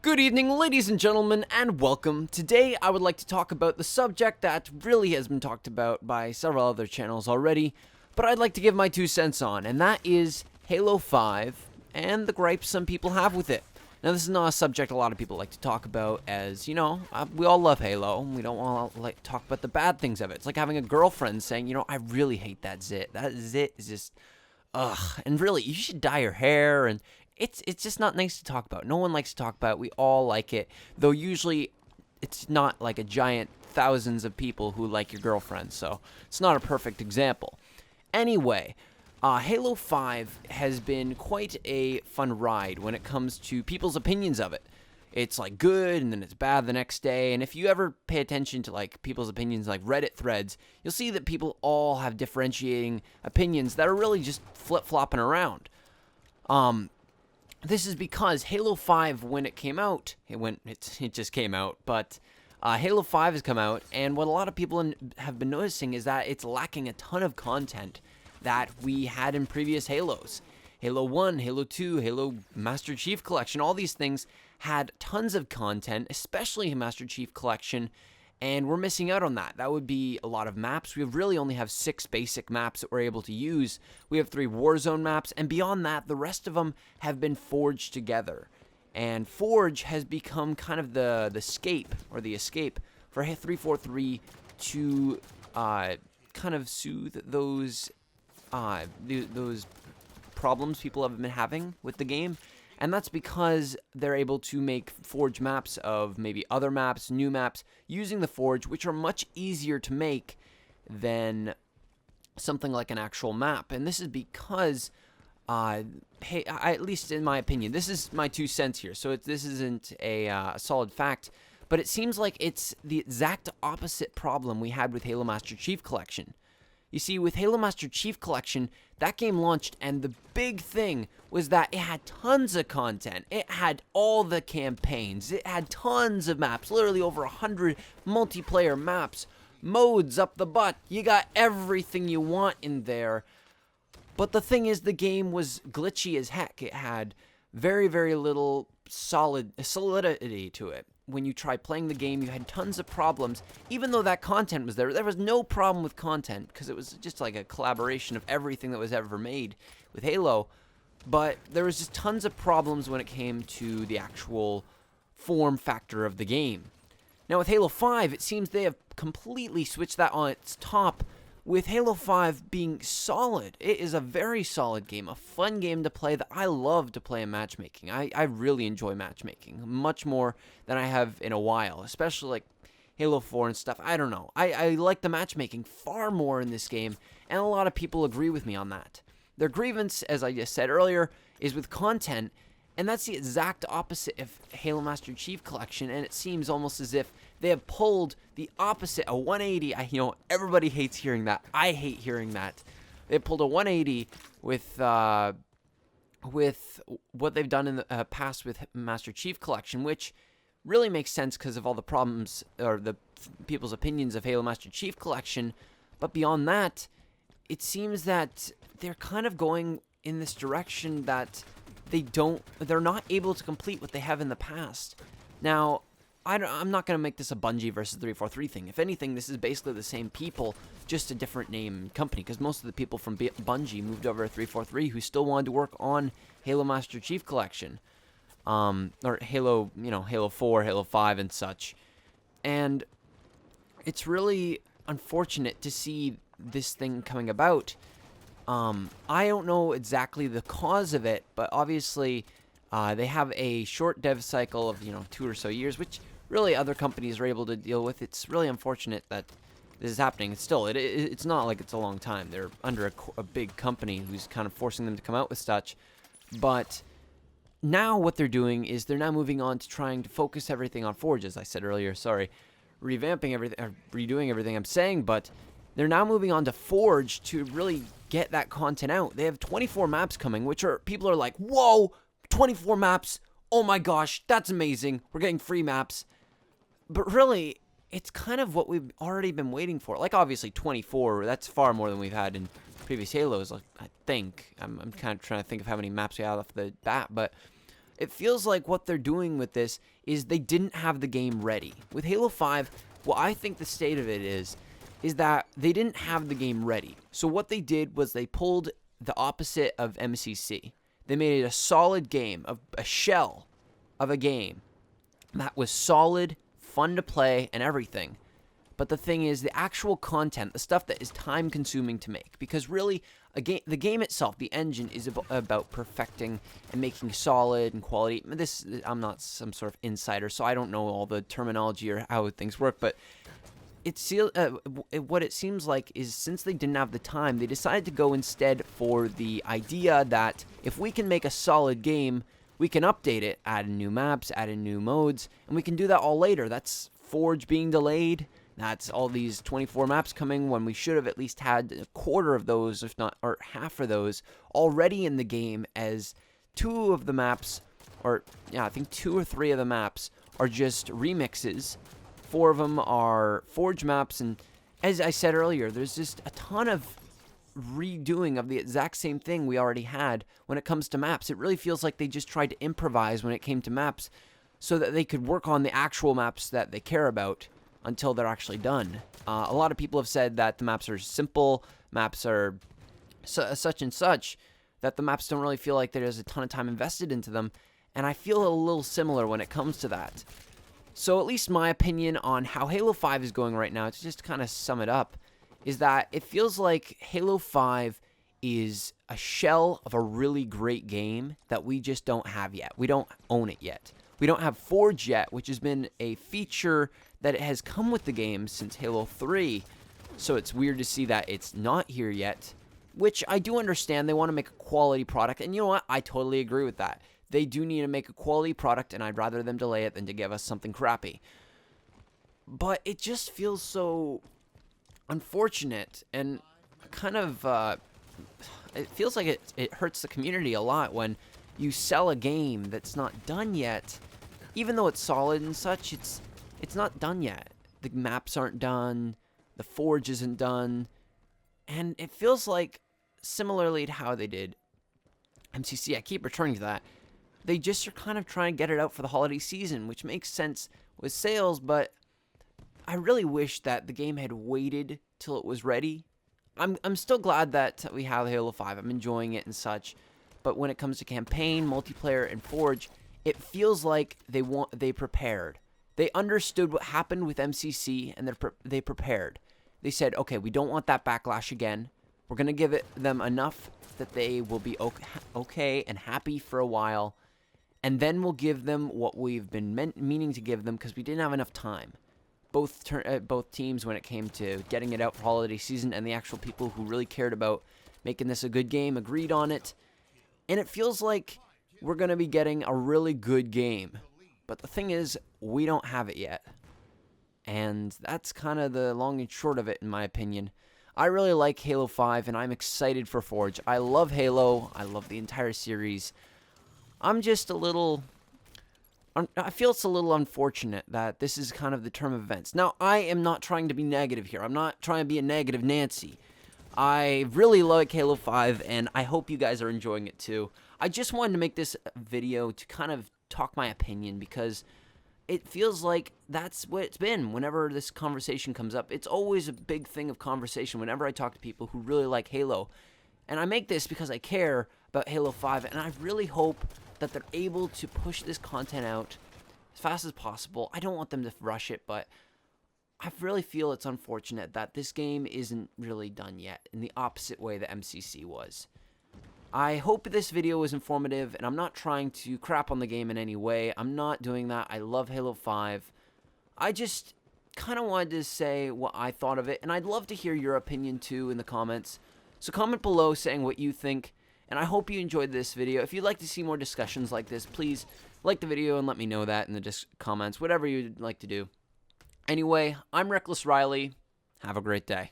Good evening, ladies and gentlemen, and welcome. Today, I would like to talk about the subject that really has been talked about by several other channels already, but I'd like to give my 2 cents on, and that is Halo 5 and the gripes some people have with it. Now, this is not a subject a lot of people like to talk about, as, you know, we all love Halo, and we don't want to talk about the bad things of it. It's like having a girlfriend saying, you know, I really hate that zit. That zit is just, ugh. And really, you should dye your hair, and it's just not nice to talk about. No one likes to talk about it. We all like it, though usually it's not like a giant thousands of people who like your girlfriend, so it's not a perfect example. Anyway, Halo 5 has been quite a fun ride when it comes to people's opinions of it. It's like good and then it's bad the next day, and if you ever pay attention to like people's opinions like Reddit threads, you'll see that people all have differentiating opinions that are really just flip-flopping around. This is because Halo 5, when it came out, it just came out, but Halo 5 has come out, and what a lot of people have been noticing is that it's lacking a ton of content that we had in previous Halos. Halo 1, Halo 2, Halo Master Chief Collection, all these things had tons of content, especially Master Chief Collection, and we're missing out on that. That would be a lot of maps. We really only have 6 basic maps that we're able to use. We have 3 Warzone maps, and beyond that, the rest of them have been forged together. And Forge has become kind of the escape for 343 to kind of soothe those problems people have been having with the game. And that's because they're able to make Forge maps of maybe other maps, new maps, using the Forge, which are much easier to make than something like an actual map. And this is because, at least in my opinion, this is my 2 cents here, so this isn't a solid fact, but it seems like it's the exact opposite problem we had with Halo Master Chief Collection. You see, with Halo Master Chief Collection, that game launched, and the big thing was that it had tons of content. It had all the campaigns. It had tons of maps, literally over 100 multiplayer maps, modes up the butt. You got everything you want in there. But the thing is, the game was glitchy as heck. It had very, very little solidity to it. When you tried playing the game, you had tons of problems. Even though that content was there was no problem with content because it was just like a collaboration of everything that was ever made with Halo. But there was just tons of problems when it came to the actual form factor of the game. Now with Halo 5, it seems they have completely switched that on its top, with Halo 5 being solid. It is a very solid game, a fun game to play that I love to play in matchmaking. I really enjoy matchmaking, much more than I have in a while, especially like Halo 4 and stuff. I don't know. I like the matchmaking far more in this game, and a lot of people agree with me on that. Their grievance, as I just said earlier, is with content, and that's the exact opposite of Halo Master Chief Collection, and it seems almost as if they have pulled the opposite, a 180. Everybody hates hearing that. I hate hearing that. They pulled a 180 with what they've done in the past with Master Chief Collection, which really makes sense because of all the problems or the people's opinions of Halo Master Chief Collection. But beyond that, it seems that they're kind of going in this direction that they're not able to complete what they have in the past. Now, I'm not going to make this a Bungie versus 343 thing. If anything, this is basically the same people, just a different name and company, because most of the people from Bungie moved over to 343 who still wanted to work on Halo Master Chief Collection, or Halo 4, Halo 5, and such. And it's really unfortunate to see this thing coming about. I don't know exactly the cause of it, but obviously they have a short dev cycle of 2 or so years, which really other companies are able to deal with. It's really unfortunate that this is happening. It's not like it's a long time. They're under a big company who's kind of forcing them to come out with such. But now what they're doing is they're now moving on to trying to focus everything on Forge, as I said earlier. Sorry, revamping everything, or redoing everything I'm saying, but they're now moving on to Forge to really get that content out. They have 24 maps coming, which people are like, whoa, 24 maps. Oh my gosh, that's amazing. We're getting free maps. But really, it's kind of what we've already been waiting for. Like, obviously, 24, that's far more than we've had in previous Halos, I think. I'm kind of trying to think of how many maps we have off the bat, but It feels like what they're doing with this is they didn't have the game ready. With Halo 5, what I think the state of it is that they didn't have the game ready. So what they did was they pulled the opposite of MCC. They made it a solid game, a shell of a game that was solid, fun to play, and everything. But the thing is, the actual content, the stuff that is time consuming to make, because really, the game itself, the engine, is about perfecting and making solid and quality. I'm not some sort of insider, so I don't know all the terminology or how things work, but what it seems like is, since they didn't have the time, they decided to go instead for the idea that if we can make a solid game, we can update it, add in new maps, add in new modes, and we can do that all later. That's Forge being delayed. That's all these 24 maps coming when we should have at least had a quarter of those, if not, or half of those, already in the game, as two of the maps, or yeah, I think 2 or 3 of the maps are just remixes. 4 of them are Forge maps, and as I said earlier, there's just a ton of redoing of the exact same thing we already had when it comes to maps. It really feels like they just tried to improvise when it came to maps so that they could work on the actual maps that they care about until they're actually done. A lot of people have said that the maps are simple, maps are such and such, that the maps don't really feel like there's a ton of time invested into them, and I feel a little similar when it comes to that. So at least my opinion on how Halo 5 is going right now, to just kind of sum it up, is that it feels like Halo 5 is a shell of a really great game that we just don't have yet. We don't own it yet. We don't have Forge yet, which has been a feature that it has come with the game since Halo 3. So it's weird to see that it's not here yet, which I do understand. They want to make a quality product, and you know what? I totally agree with that. They do need to make a quality product, and I'd rather them delay it than to give us something crappy. But it just feels so unfortunate, and kind of, it feels like it hurts the community a lot when you sell a game that's not done yet. Even though it's solid and such, it's not done yet. The maps aren't done, the Forge isn't done, and it feels like, similarly to how they did MCC, I keep returning to that, they just are kind of trying to get it out for the holiday season, which makes sense with sales, but I really wish that the game had waited till it was ready. I'm still glad that we have Halo 5. I'm enjoying it and such, but when it comes to campaign, multiplayer, and Forge, it feels like they prepared. They understood what happened with MCC, and they prepared. They said, okay, we don't want that backlash again. We're going to give them enough that they will be okay and happy for a while, and then we'll give them what we've been meaning to give them, because we didn't have enough time. Both teams, when it came to getting it out for holiday season, and the actual people who really cared about making this a good game, agreed on it. And it feels like we're going to be getting a really good game. But the thing is, we don't have it yet. And that's kind of the long and short of it, in my opinion. I really like Halo 5, and I'm excited for Forge. I love Halo. I love the entire series. I'm just a little... I feel it's a little unfortunate that this is kind of the turn of events. Now, I am not trying to be negative here. I'm not trying to be a negative Nancy. I really like Halo 5, and I hope you guys are enjoying it too. I just wanted to make this video to kind of talk my opinion, because it feels like that's what it's been whenever this conversation comes up. It's always a big thing of conversation whenever I talk to people who really like Halo. And I make this because I care about Halo 5, and I really hope that they're able to push this content out as fast as possible. I don't want them to rush it, but I really feel it's unfortunate that this game isn't really done yet, in the opposite way that MCC was. I hope this video was informative, and I'm not trying to crap on the game in any way. I'm not doing that. I love Halo 5. I just kind of wanted to say what I thought of it, and I'd love to hear your opinion too in the comments. So comment below saying what you think, and I hope you enjoyed this video. If you'd like to see more discussions like this, please like the video and let me know that in the comments, whatever you'd like to do. Anyway, I'm Reckless Riley. Have a great day.